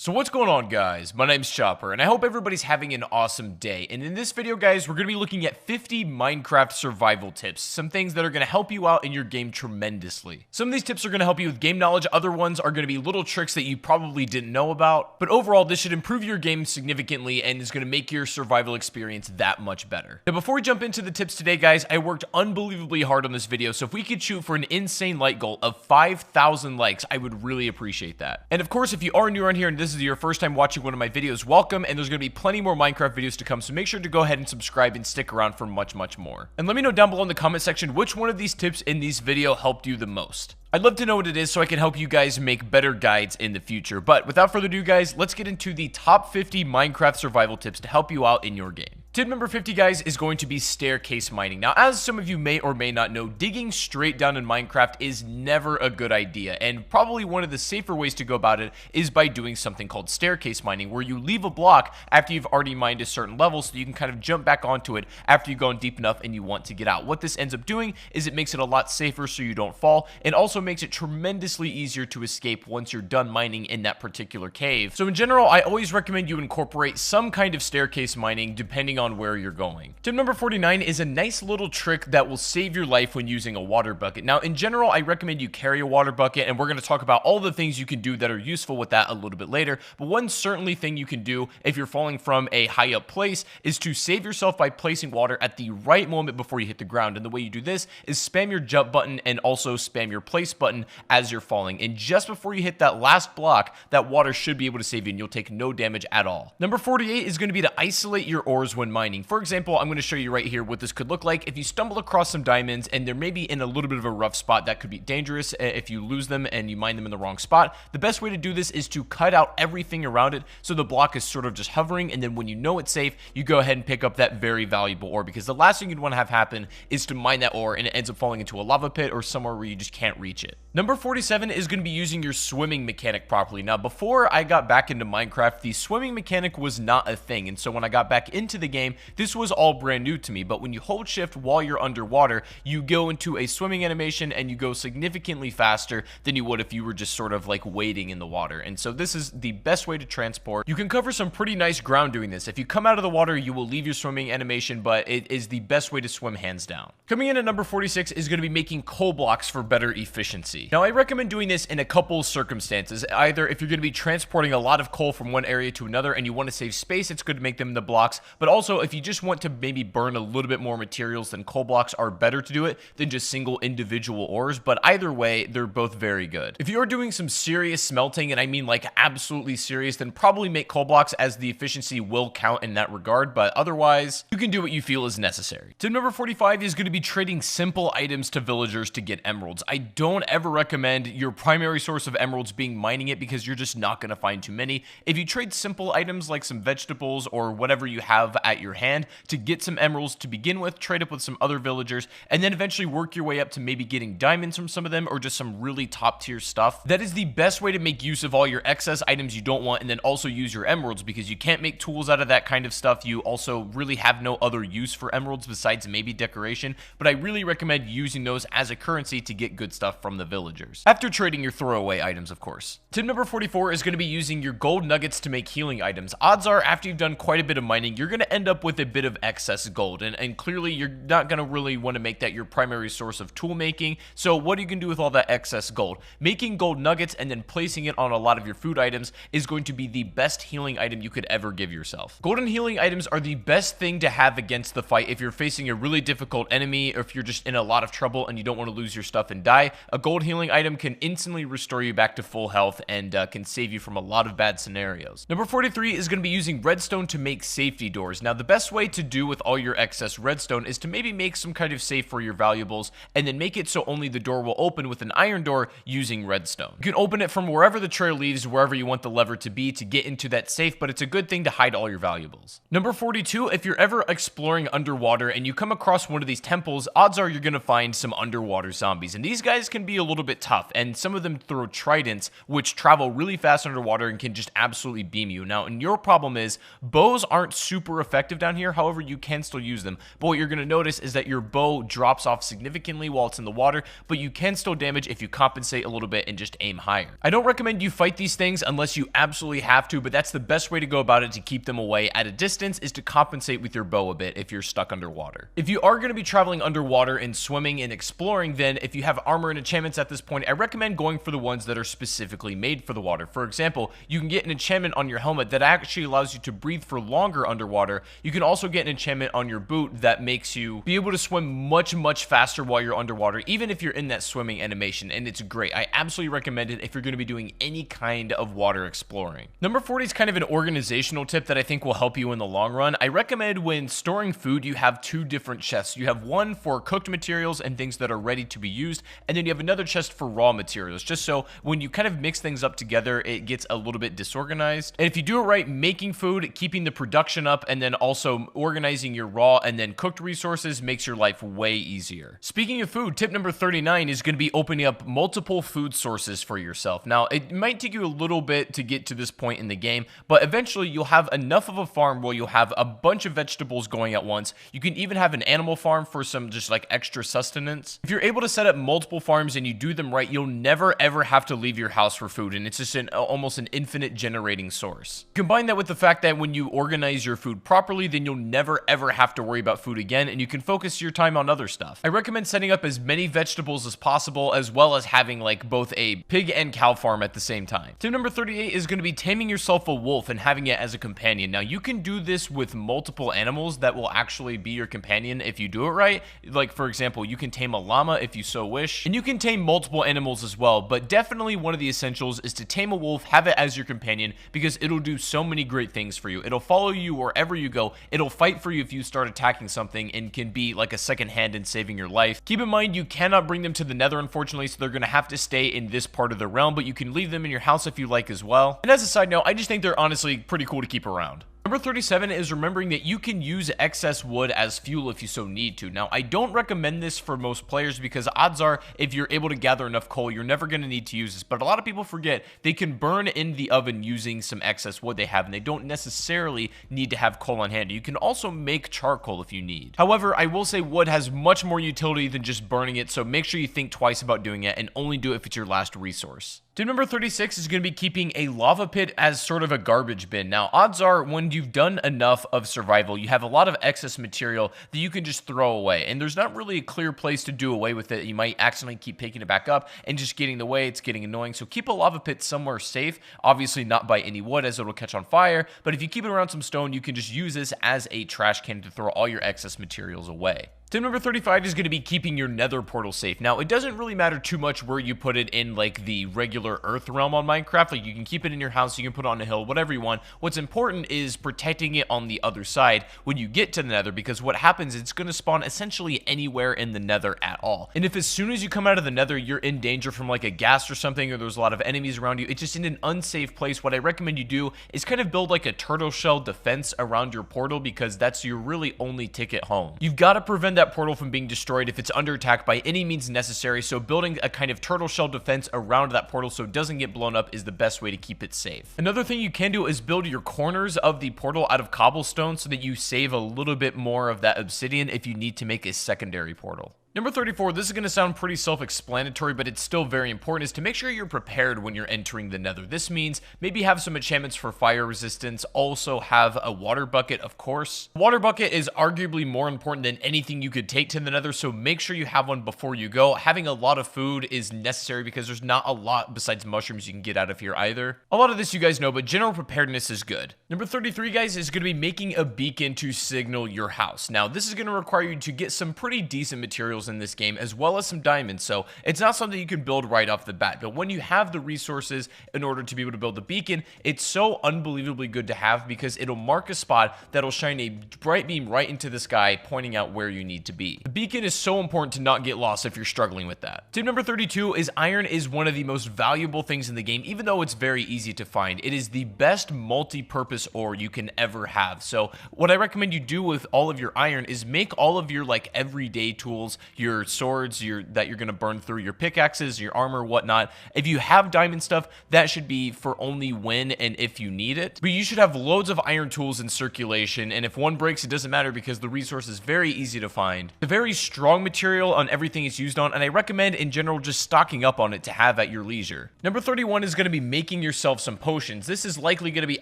So what's going on, guys? My name's Chopper, and I hope everybody's having an awesome day. And in this video, guys, we're going to be looking at 50 Minecraft survival tips. Some things that are going to help you out in your game tremendously. Some of these tips are going to help you with game knowledge. Other ones are going to be little tricks that you probably didn't know about. But overall, this should improve your game significantly and is going to make your survival experience that much better. Now, before we jump into the tips today, guys, I worked unbelievably hard on this video. So if we could shoot for an insane like goal of 5,000 likes, I would really appreciate that. And of course, if you are new around here and this is your first time watching one of my videos, welcome, and there's going to be plenty more Minecraft videos to come, so make sure to go ahead and subscribe and stick around for much more. And let me know down below in the comment section which one of these tips in this video helped you the most. I'd love to know what it is so I can help you guys make better guides in the future. But without further ado, guys, let's get into the top 50 Minecraft survival tips to help you out in your game. Tip number 50, guys, is going to be staircase mining. Now, as some of you may or may not know, digging straight down in Minecraft is never a good idea, and probably one of the safer ways to go about it is by doing something called staircase mining, where you leave a block after you've already mined a certain level so you can kind of jump back onto it after you've gone deep enough and you want to get out. What this ends up doing is it makes it a lot safer so you don't fall, and also makes it tremendously easier to escape once you're done mining in that particular cave. So in general, I always recommend you incorporate some kind of staircase mining depending on where you're going. Tip number 49 is a nice little trick that will save your life when using a water bucket. Now, in general, I recommend you carry a water bucket, and we're going to talk about all the things you can do that are useful with that a little bit later. But one certainly thing you can do if you're falling from a high up place is to save yourself by placing water at the right moment before you hit the ground. And the way you do this is spam your jump button and also spam your place button as you're falling. And just before you hit that last block, that water should be able to save you and you'll take no damage at all. Number 48 is going to be to isolate your ores when mining. For example, I'm going to show you right here what this could look like if you stumble across some diamonds and they're maybe in a little bit of a rough spot. That could be dangerous if you lose them and you mine them in the wrong spot. The best way to do this is to cut out everything around it so the block is sort of just hovering, and then when you know it's safe, you go ahead and pick up that very valuable ore, because the last thing you'd want to have happen is to mine that ore and it ends up falling into a lava pit or somewhere where you just can't reach it. Number 47 is going to be using your swimming mechanic properly. Now, before I got back into Minecraft, the swimming mechanic was not a thing, and so when I got back into the game, this was all brand new to me. But when you hold shift while you're underwater, you go into a swimming animation and you go significantly faster than you would if you were just sort of like wading in the water. And so this is the best way to transport. You can cover some pretty nice ground doing this. If you come out of the water, you will leave your swimming animation, but it is the best way to swim hands down. Coming in at number 46 is going to be making coal blocks for better efficiency. Now, I recommend doing this in a couple circumstances. Either if you're going to be transporting a lot of coal from one area to another and you want to save space, it's good to make them into blocks. But also, if you just want to maybe burn a little bit more materials, then coal blocks are better to do it than just single individual ores. But either way, they're both very good. If you're doing some serious smelting, and I mean like absolutely serious, then probably make coal blocks, as the efficiency will count in that regard. But otherwise, you can do what you feel is necessary. Tip number 45 is going to be trading simple items to villagers to get emeralds. I don't ever recommend your primary source of emeralds being mining it, because you're just not going to find too many. If you trade simple items like some vegetables or whatever you have at your hand to get some emeralds to begin with, trade up with some other villagers, and then eventually work your way up to maybe getting diamonds from some of them or just some really top tier stuff, that is the best way to make use of all your excess items you don't want, and then also use your emeralds, because you can't make tools out of that kind of stuff. You also really have no other use for emeralds besides maybe decoration, but I really recommend using those as a currency to get good stuff from the villagers, after trading your throwaway items, of course. Tip number 44 is going to be using your gold nuggets to make healing items. Odds are, after you've done quite a bit of mining, you're going to end up with a bit of excess gold, and clearly you're not going to really want to make that your primary source of tool making. So what you can do with all that excess gold? Making gold nuggets and then placing it on a lot of your food items is going to be the best healing item you could ever give yourself. Golden healing items are the best thing to have against the fight if you're facing a really difficult enemy, or if you're just in a lot of trouble and you don't want to lose your stuff and die. A gold healing item can instantly restore you back to full health and can save you from a lot of bad scenarios. Number 43 is going to be using redstone to make safety doors. Now, the best way to do with all your excess redstone is to maybe make some kind of safe for your valuables, and then make it so only the door will open with an iron door using redstone. You can open it from wherever the trail leads, wherever you want the lever to be to get into that safe, but it's a good thing to hide all your valuables. Number 42, if you're ever exploring underwater and you come across one of these temples, odds are you're going to find some underwater zombies, and these guys can be a little bit tough, and some of them throw tridents, which travel really fast underwater and can just absolutely beam you. Now, and your problem is bows aren't super effective effective down here. However, you can still use them. But what you're going to notice is that your bow drops off significantly while it's in the water, but you can still damage if you compensate a little bit and just aim higher. I don't recommend you fight these things unless you absolutely have to, but that's the best way to go about it to keep them away at a distance, is to compensate with your bow a bit if you're stuck underwater. If you are going to be traveling underwater and swimming and exploring, then if you have armor and enchantments at this point, I recommend going for the ones that are specifically made for the water. For example, you can get an enchantment on your helmet that actually allows you to breathe for longer underwater. You can also get an enchantment on your boot that makes you be able to swim much faster while you're underwater, even if you're in that swimming animation, and it's great. I absolutely recommend it if you're going to be doing any kind of water exploring. Number 40 is kind of an organizational tip that I think will help you in the long run. I recommend when storing food, you have two different chests. You have one for cooked materials and things that are ready to be used, and then you have another chest for raw materials, just so when you kind of mix things up together, it gets a little bit disorganized. And if you do it right, making food, keeping the production up, and then also organizing your raw and then cooked resources makes your life way easier. Speaking of food, tip number 39 is going to be opening up multiple food sources for yourself. Now, it might take you a little bit to get to this point in the game, but eventually you'll have enough of a farm where you'll have a bunch of vegetables going at once. You can even have an animal farm for some just like extra sustenance. If you're able to set up multiple farms and you do them right, you'll never ever have to leave your house for food, and it's just almost an infinite generating source. Combine that with the fact that when you organize your food properly, then you'll never ever have to worry about food again, and you can focus your time on other stuff. I recommend setting up as many vegetables as possible, as well as having like both a pig and cow farm at the same time. Tip number 38 is going to be taming yourself a wolf and having it as a companion. Now, you can do this with multiple animals that will actually be your companion if you do it right. Like, for example, you can tame a llama if you so wish, and you can tame multiple animals as well, but definitely one of the essentials is to tame a wolf, have it as your companion, because it'll do so many great things for you. It'll follow you wherever you go. It'll fight for you if you start attacking something, and can be like a second hand in saving your life. Keep in mind, you cannot bring them to the Nether, unfortunately, so they're going to have to stay in this part of the realm, but you can leave them in your house if you like as well. And as a side note, I just think they're honestly pretty cool to keep around. Number 37 is remembering that you can use excess wood as fuel if you so need to. Now, I don't recommend this for most players because odds are if you're able to gather enough coal, you're never going to need to use this. But a lot of people forget they can burn in the oven using some excess wood they have, and they don't necessarily need to have coal on hand. You can also make charcoal if you need. However, I will say wood has much more utility than just burning it, so make sure you think twice about doing it and only do it if it's your last resource. Tip number 36 is going to be keeping a lava pit as sort of a garbage bin. Now, odds are when you've done enough of survival, you have a lot of excess material that you can just throw away, and there's not really a clear place to do away with it. You might accidentally keep picking it back up and just getting in the way. It's getting annoying, so keep a lava pit somewhere safe. Obviously not by any wood, as it'll catch on fire, but if you keep it around some stone, you can just use this as a trash can to throw all your excess materials away. Tip number 35 is going to be keeping your nether portal safe. Now, it doesn't really matter too much where you put it in like the regular earth realm on Minecraft. Like, you can keep it in your house, you can put it on a hill, whatever you want. What's important is protecting it on the other side when you get to the nether, because what happens is it's going to spawn essentially anywhere in the nether at all. And if as soon as you come out of the nether, you're in danger from like a ghast or something, or there's a lot of enemies around you, it's just in an unsafe place. What I recommend you do is kind of build like a turtle shell defense around your portal, because that's your really only ticket home. You've got to prevent that portal from being destroyed if it's under attack by any means necessary, so building a kind of turtle shell defense around that portal so it doesn't get blown up is the best way to keep it safe. Another thing you can do is build your corners of the portal out of cobblestone so that you save a little bit more of that obsidian if you need to make a secondary portal. Number 34, this is going to sound pretty self-explanatory, but it's still very important, is to make sure you're prepared when you're entering the nether. This means maybe have some enchantments for fire resistance, also have a water bucket, of course. Water bucket is arguably more important than anything you could take to the nether, so make sure you have one before you go. Having a lot of food is necessary because there's not a lot besides mushrooms you can get out of here either. A lot of this you guys know, but general preparedness is good. Number 33, guys, is going to be making a beacon to signal your house. Now, this is going to require you to get some pretty decent materials in this game, as well as some diamonds, so it's not something you can build right off the bat, but when you have the resources in order to be able to build the beacon, it's so unbelievably good to have because it'll mark a spot that'll shine a bright beam right into the sky, pointing out where you need to be. The beacon is so important to not get lost if you're struggling with that. Tip number 32 is iron is one of the most valuable things in the game, even though it's very easy to find. It is the best multi-purpose ore you can ever have, so what I recommend you do with all of your iron is make all of your like everyday tools, your swords that you're going to burn through, your pickaxes, your armor, whatnot. If you have diamond stuff, that should be for only when and if you need it. But you should have loads of iron tools in circulation, and if one breaks, it doesn't matter because the resource is very easy to find. It's a very strong material on everything it's used on, and I recommend in general just stocking up on it to have at your leisure. Number 31 is going to be making yourself some potions. This is likely going to be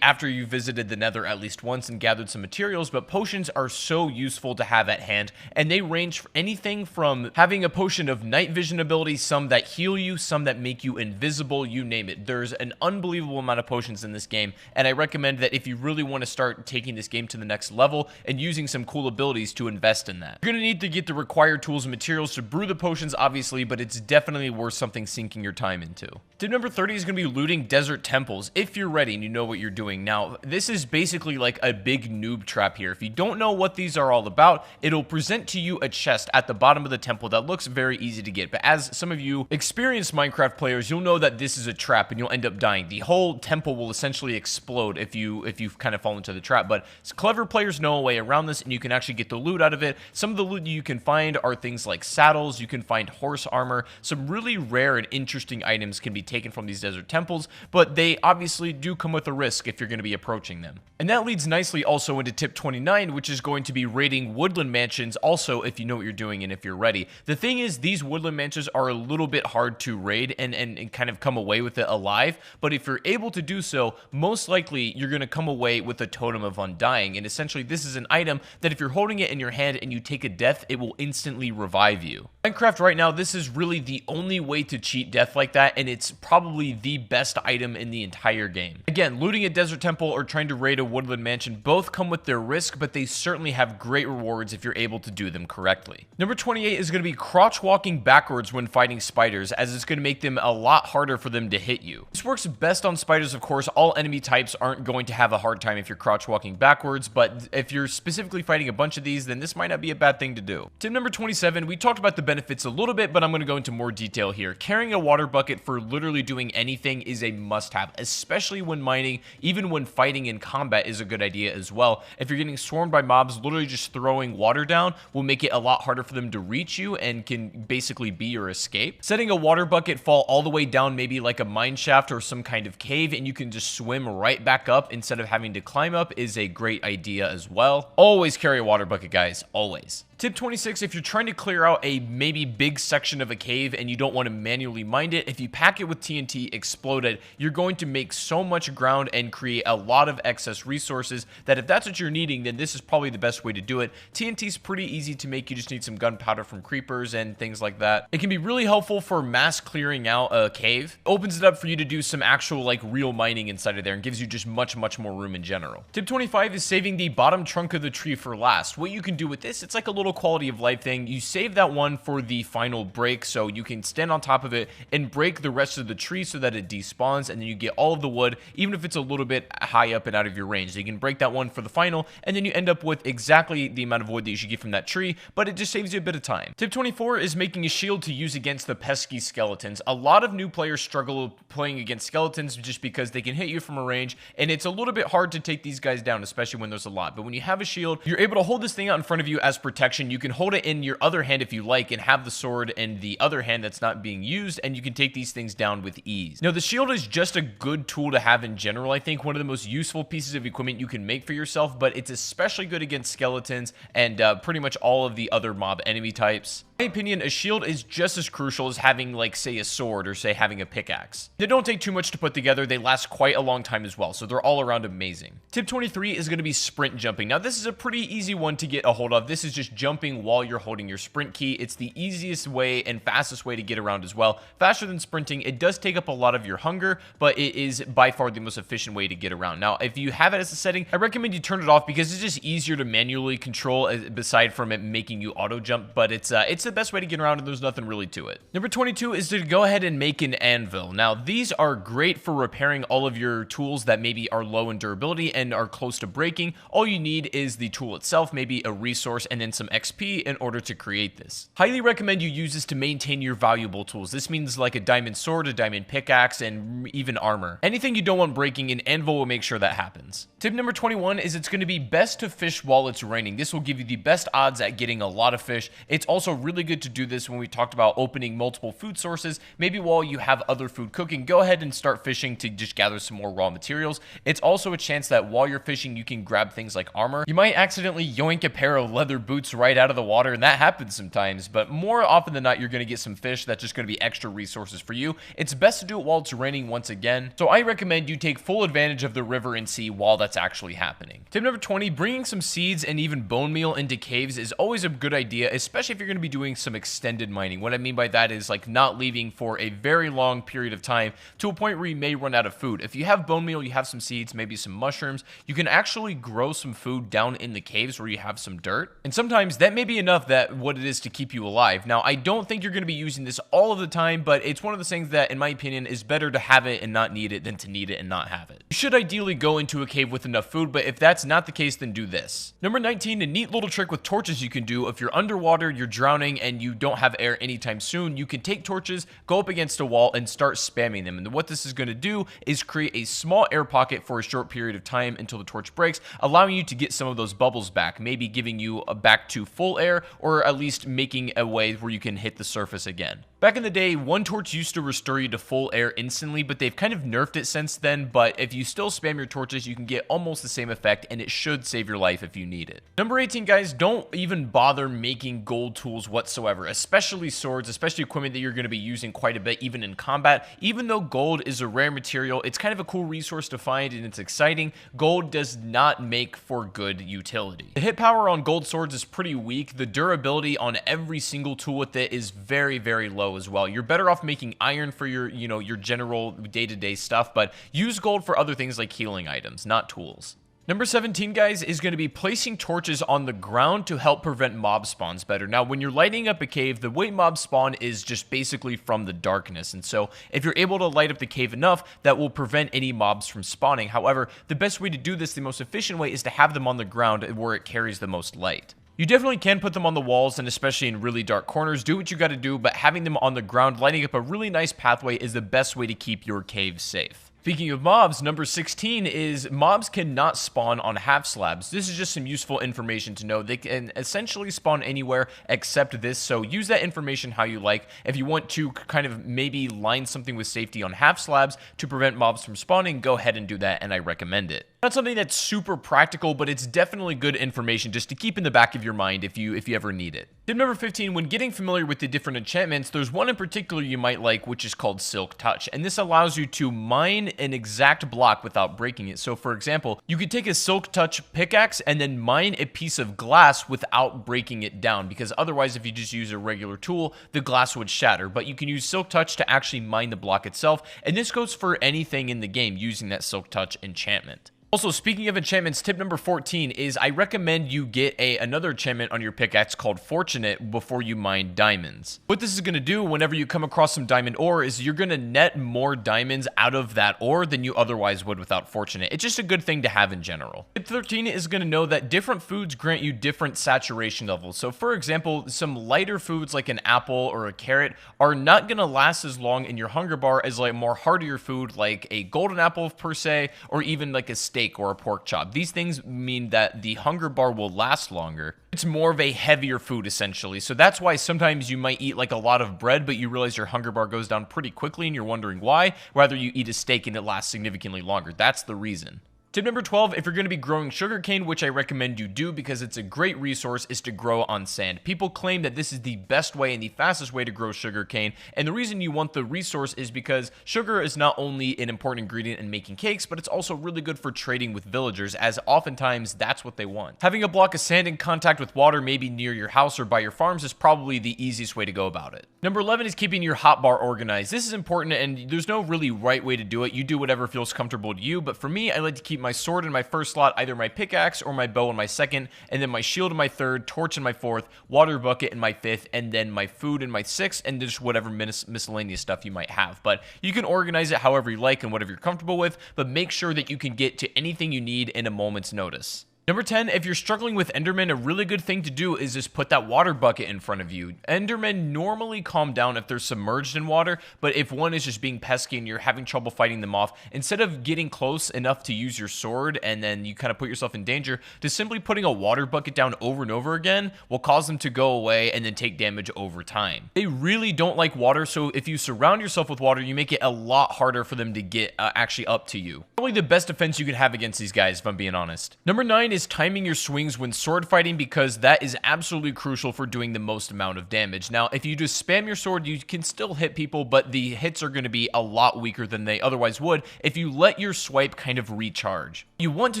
after you visited the Nether at least once and gathered some materials, but potions are so useful to have at hand, and they range for anything from having a potion of night vision ability, some that heal you, some that make you invisible, you name it. There's an unbelievable amount of potions in this game, and I recommend that if you really want to start taking this game to the next level and using some cool abilities, to invest in that. You're going to need to get the required tools and materials to brew the potions, obviously, but it's definitely worth something sinking your time into. Tip number 30 is going to be looting desert temples if you're ready and you know what you're doing. Now, this is basically like a big noob trap here. If you don't know what these are all about, it'll present to you a chest at the bottom of the temple that looks very easy to get. But as some of you experienced Minecraft players, you'll know that this is a trap and you'll end up dying. The whole temple will essentially explode if you kind of fall into the trap. But clever players know a way around this, and you can actually get the loot out of it. Some of the loot you can find are things like saddles. You can find horse armor. Some really rare and interesting items can be taken from these desert temples, but they obviously do come with a risk if you're going to be approaching them. And that leads nicely also into tip 29, which is going to be raiding woodland mansions also if you know what you're doing and if you're ready. The thing is, these woodland mansions are a little bit hard to raid and kind of come away with it alive, but if you're able to do so, most likely you're going to come away with a totem of undying, and essentially this is an item that if you're holding it in your hand and you take a death, it will instantly revive you. Minecraft right now, this is really the only way to cheat death like that, and it's probably the best item in the entire game. Again, looting a desert temple or trying to raid a woodland mansion both come with their risk, but they certainly have great rewards if you're able to do them correctly. Number 28 is going to be crouch walking backwards when fighting spiders, as it's going to make them a lot harder for them to hit you. This works best on spiders, of course. All enemy types aren't going to have a hard time if you're crouch walking backwards, but if you're specifically fighting a bunch of these, then this might not be a bad thing to do. Tip number 27, we talked about the benefits a little bit, but I'm going to go into more detail here. Carrying a water bucket for literally doing anything is a must-have, especially when mining. Even when fighting in combat is a good idea as well. If you're getting swarmed by mobs, literally just throwing water down will make it a lot harder for them to reach you and can basically be your escape. Setting a water bucket fall all the way down, maybe like a mine shaft or some kind of cave, and you can just swim right back up instead of having to climb up, is a great idea as well. Always carry a water bucket, guys. Always. Tip 26, if you're trying to clear out a maybe big section of a cave and you don't want to manually mine it, if you pack it with TNT, explode it, you're going to make so much ground and create a lot of excess resources that if that's what you're needing, then this is probably the best way to do it. TNT is pretty easy to make. You just need some gunpowder from creepers and things like that. It can be really helpful for mass clearing out a cave. It opens it up for you to do some actual like real mining inside of there and gives you just much more room in general. Tip 25 is saving the bottom trunk of the tree for last. What you can do with this, it's like a little quality of life thing. You save that one for the final break, so you can stand on top of it and break the rest of the tree so that it despawns, and then you get all of the wood, even if it's a little bit high up and out of your range. So you can break that one for the final, and then you end up with exactly the amount of wood that you should get from that tree, but it just saves you a bit of time. Tip 24 is making a shield to use against the pesky skeletons. A lot of new players struggle playing against skeletons just because they can hit you from a range, and it's a little bit hard to take these guys down, especially when there's a lot. But when you have a shield, you're able to hold this thing out in front of you as protection. You can hold it in your other hand if you like and have the sword in the other hand that's not being used, and you can take these things down with ease. Now, the shield is just a good tool to have in general. I think one of the most useful pieces of equipment you can make for yourself, but it's especially good against skeletons and pretty much all of the other mob enemy types. In my opinion, a shield is just as crucial as having, like, say, a sword or, say, having a pickaxe. They don't take too much to put together. They last quite a long time as well, so they're all around amazing. Tip 23 is going to be sprint jumping. Now, this is a pretty easy one to get a hold of. This is just jumping while you're holding your sprint key. It's the easiest way and fastest way to get around as well. Faster than sprinting. It does take up a lot of your hunger, but it is by far the most efficient way to get around. Now, if you have it as a setting, I recommend you turn it off because it's just easier to manually control aside from it making you auto jump, but it's the best way to get around, and there's nothing really to it. Number 22 is to go ahead and make an anvil. Now, these are great for repairing all of your tools that maybe are low in durability and are close to breaking. All you need is the tool itself, maybe a resource, and then some XP in order to create this. Highly recommend you use this to maintain your valuable tools. This means like a diamond sword, a diamond pickaxe, and even armor. Anything you don't want breaking, an anvil will make sure that happens. Tip number 21 is it's going to be best to fish while it's raining. This will give you the best odds at getting a lot of fish. It's also really good to do this when we talked about opening multiple food sources. Maybe while you have other food cooking, go ahead and start fishing to just gather some more raw materials. It's also a chance that while you're fishing, you can grab things like armor. You might accidentally yoink a pair of leather boots right out of the water, and that happens sometimes, but more often than not, you're going to get some fish that's just going to be extra resources for you. It's best to do it while it's raining once again, so I recommend you take full advantage of the river and sea while that's actually happening. Tip number 20, bringing some seeds and even bone meal into caves is always a good idea, especially if you're going to be doing some extended mining. What I mean by that is like not leaving for a very long period of time to a point where you may run out of food. If you have bone meal, you have some seeds, maybe some mushrooms, you can actually grow some food down in the caves where you have some dirt. And sometimes that may be enough that what it is to keep you alive. Now, I don't think you're going to be using this all of the time, but it's one of those things that, in my opinion, is better to have it and not need it than to need it and not have it. You should ideally go into a cave with enough food, but if that's not the case, then do this. Number 19, a neat little trick with torches you can do. If you're underwater, you're drowning, and you don't have air anytime soon, you can take torches, go up against a wall, and start spamming them. And what this is going to do is create a small air pocket for a short period of time until the torch breaks, allowing you to get some of those bubbles back, maybe giving you back to full air, or at least making a way where you can hit the surface again. Back in the day, one torch used to restore you to full air instantly, but they've kind of nerfed it since then. But if you still spam your torches, you can get almost the same effect, and it should save your life if you need it. Number 18, guys, don't even bother making gold tools whatsoever, especially swords, especially equipment that you're going to be using quite a bit, even in combat. Even though gold is a rare material, it's kind of a cool resource to find, and it's exciting. Gold does not make for good utility. The hit power on gold swords is pretty weak. The durability on every single tool with it is very, very low as well. You're better off making iron for your, your general day-to-day stuff, but use gold for other things like healing items, not tools. Number 17, guys, is going to be placing torches on the ground to help prevent mob spawns better. Now, when you're lighting up a cave, the way mobs spawn is just basically from the darkness. And so if you're able to light up the cave enough, that will prevent any mobs from spawning. However, the best way to do this, the most efficient way, is to have them on the ground where it carries the most light. You definitely can put them on the walls, and especially in really dark corners, do what you got to do, but having them on the ground, lighting up a really nice pathway is the best way to keep your cave safe. Speaking of mobs, number 16 is mobs cannot spawn on half slabs. This is just some useful information to know. They can essentially spawn anywhere except this, so use that information how you like. If you want to kind of maybe line something with safety on half slabs to prevent mobs from spawning, go ahead and do that, and I recommend it. Not something that's super practical, but it's definitely good information just to keep in the back of your mind if you ever need it. Tip number 15, when getting familiar with the different enchantments, there's one in particular you might like, which is called Silk Touch, and this allows you to mine an exact block without breaking it. So for example, you could take a Silk Touch pickaxe and then mine a piece of glass without breaking it down, because otherwise if you just use a regular tool, the glass would shatter. But you can use Silk Touch to actually mine the block itself, and this goes for anything in the game using that Silk Touch enchantment. Also, speaking of enchantments, tip number 14 is I recommend you get another enchantment on your pickaxe called Fortunate before you mine diamonds. What this is going to do whenever you come across some diamond ore is you're going to net more diamonds out of that ore than you otherwise would without Fortunate. It's just a good thing to have in general. Tip 13 is going to know that different foods grant you different saturation levels. So for example, some lighter foods like an apple or a carrot are not going to last as long in your hunger bar as like more heartier food like a golden apple per se, or even like a steak or a pork chop. These things mean that the hunger bar will last longer. It's more of a heavier food essentially. So that's why sometimes you might eat like a lot of bread, but you realize your hunger bar goes down pretty quickly and you're wondering why, rather you eat a steak and it lasts significantly longer. That's the reason. Tip number 12, if you're going to be growing sugarcane, which I recommend you do because it's a great resource, is to grow on sand. People claim that this is the best way and the fastest way to grow sugarcane, and the reason you want the resource is because sugar is not only an important ingredient in making cakes, but it's also really good for trading with villagers, as oftentimes that's what they want. Having a block of sand in contact with water, maybe near your house or by your farms, is probably the easiest way to go about it. Number 11 is keeping your hotbar organized. This is important, and there's no really right way to do it. You do whatever feels comfortable to you, but for me, I like to keep my sword in my first slot, either my pickaxe or my bow in my second, and then my shield in my third, torch in my fourth, water bucket in my fifth, and then my food in my sixth, and just whatever miscellaneous stuff you might have. But you can organize it however you like and whatever you're comfortable with, but make sure that you can get to anything you need in a moment's notice. Number 10, if you're struggling with Enderman, a really good thing to do is just put that water bucket in front of you. Endermen normally calm down if they're submerged in water, but if one is just being pesky and you're having trouble fighting them off, instead of getting close enough to use your sword and then you kind of put yourself in danger, just simply putting a water bucket down over and over again will cause them to go away and then take damage over time. They really don't like water, so if you surround yourself with water, you make it a lot harder for them to get actually up to you. Probably the best defense you can have against these guys, if I'm being honest. Number 9 is timing your swings when sword fighting, because that is absolutely crucial for doing the most amount of damage. Now, if you just spam your sword, you can still hit people, but the hits are going to be a lot weaker than they otherwise would if you let your swipe kind of recharge. What you want to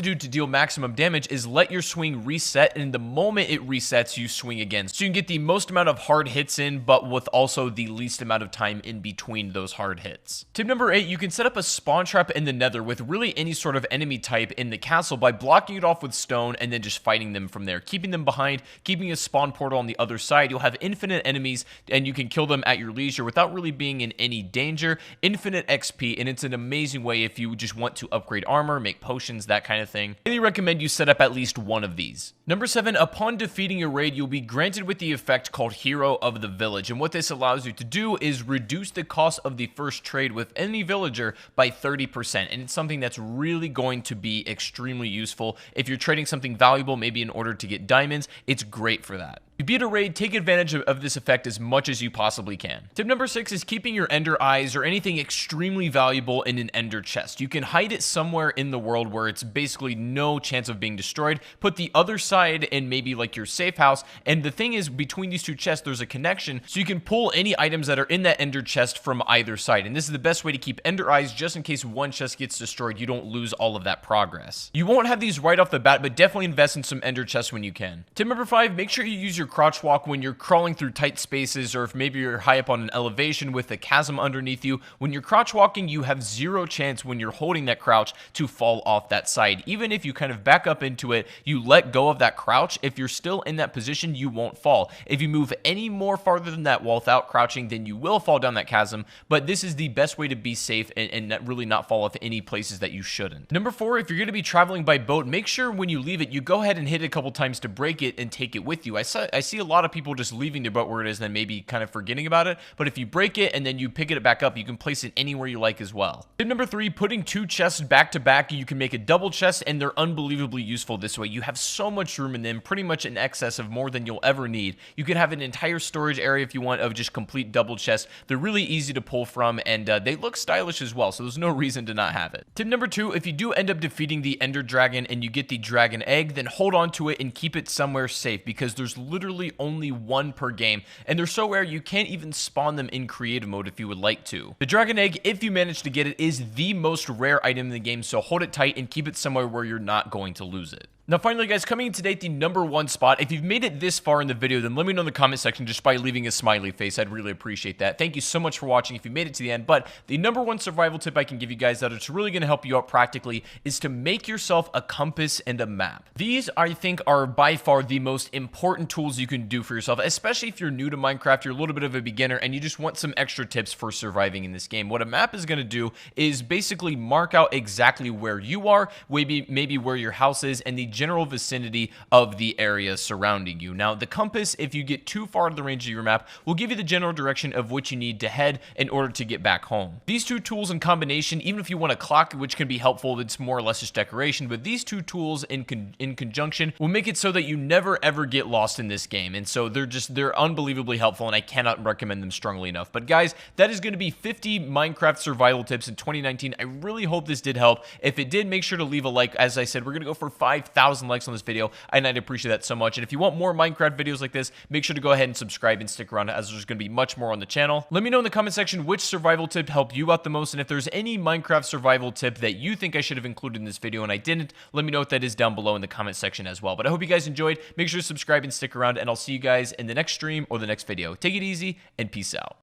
do to deal maximum damage is let your swing reset, and the moment it resets, you swing again. So you can get the most amount of hard hits in, but with also the least amount of time in between those hard hits. Tip number 8, you can set up a spawn trap in the nether with really any sort of enemy type in the castle by blocking it off with stone and then just fighting them from there, keeping them behind, keeping a spawn portal on the other side. You'll have infinite enemies and you can kill them at your leisure without really being in any danger. Infinite XP, and it's an amazing way if you just want to upgrade armor, make potions, that kind of thing. I really recommend you set up at least one of these. Number 7, upon defeating a raid, you'll be granted with the effect called Hero of the Village, and what this allows you to do is reduce the cost of the first trade with any villager by 30%, and it's something that's really going to be extremely useful. If you're trading something valuable, maybe in order to get diamonds, it's great for that. If you beat a raid, take advantage of this effect as much as you possibly can. Tip number 6 is keeping your ender eyes or anything extremely valuable in an ender chest. You can hide it somewhere in the world where it's basically no chance of being destroyed. Put the other side in maybe like your safe house, and the thing is, between these two chests there's a connection, so you can pull any items that are in that ender chest from either side, and this is the best way to keep ender eyes just in case one chest gets destroyed. You don't lose all of that progress. You won't have these right off the bat, but definitely invest in some ender chests when you can. Tip number 5, make sure you use your crouch walk when you're crawling through tight spaces, or if maybe you're high up on an elevation with a chasm underneath you. When you're crouch walking, you have zero chance when you're holding that crouch to fall off that side. Even if you kind of back up into it, you let go of that crouch, if you're still in that position, you won't fall. If you move any more farther than that without crouching, then you will fall down that chasm, but this is the best way to be safe and really not fall off any places that you shouldn't. Number 4, if you're going to be traveling by boat, make sure when you leave it, you go ahead and hit it a couple times to break it and take it with you. I see a lot of people just leaving their boat where it is and then maybe kind of forgetting about it, but if you break it and then you pick it back up, you can place it anywhere you like as well. Tip number 3, putting 2 chests back to back. You can make a double chest, and they're unbelievably useful this way. You have so much room in them, pretty much in excess of more than you'll ever need. You can have an entire storage area if you want of just complete double chests. They're really easy to pull from, and they look stylish as well, so there's no reason to not have it. Tip number 2, if you do end up defeating the Ender Dragon and you get the dragon egg, then hold on to it and keep it somewhere safe, because there's literally only one per game, and they're so rare you can't even spawn them in creative mode if you would like to. The dragon egg, if you manage to get it, is the most rare item in the game, so hold it tight and keep it somewhere where you're not going to lose it. Now finally guys, coming in today at the number 1 spot, if you've made it this far in the video, then let me know in the comment section just by leaving a smiley face. I'd really appreciate that. Thank you so much for watching if you made it to the end, but the number 1 survival tip I can give you guys that it's really going to help you out practically is to make yourself a compass and a map. These, I think, are by far the most important tools you can do for yourself, especially if you're new to Minecraft, you're a little bit of a beginner, and you just want some extra tips for surviving in this game. What a map is going to do is basically mark out exactly where you are, maybe where your house is, and the general vicinity of the area surrounding you. Now, the compass, if you get too far to the range of your map, will give you the general direction of which you need to head in order to get back home. These two tools in combination, even if you want a clock, which can be helpful, it's more or less just decoration, but these two tools in conjunction will make it so that you never ever get lost in this game, and so they're unbelievably helpful, and I cannot recommend them strongly enough. But guys, that is going to be 50 Minecraft survival tips in 2019. I really hope this did help. If it did, make sure to leave a like. As I said, we're going to go for 5,000 likes on this video, and I'd appreciate that so much. And if you want more Minecraft videos like this, make sure to go ahead and subscribe and stick around, as there's going to be much more on the channel. Let me know in the comment section which survival tip helped you out the most, and if there's any Minecraft survival tip that you think I should have included in this video and I didn't, let me know what that is down below in the comment section as well. But I hope you guys enjoyed. Make sure to subscribe and stick around, and I'll see you guys in the next stream or the next video. Take it easy, and peace out.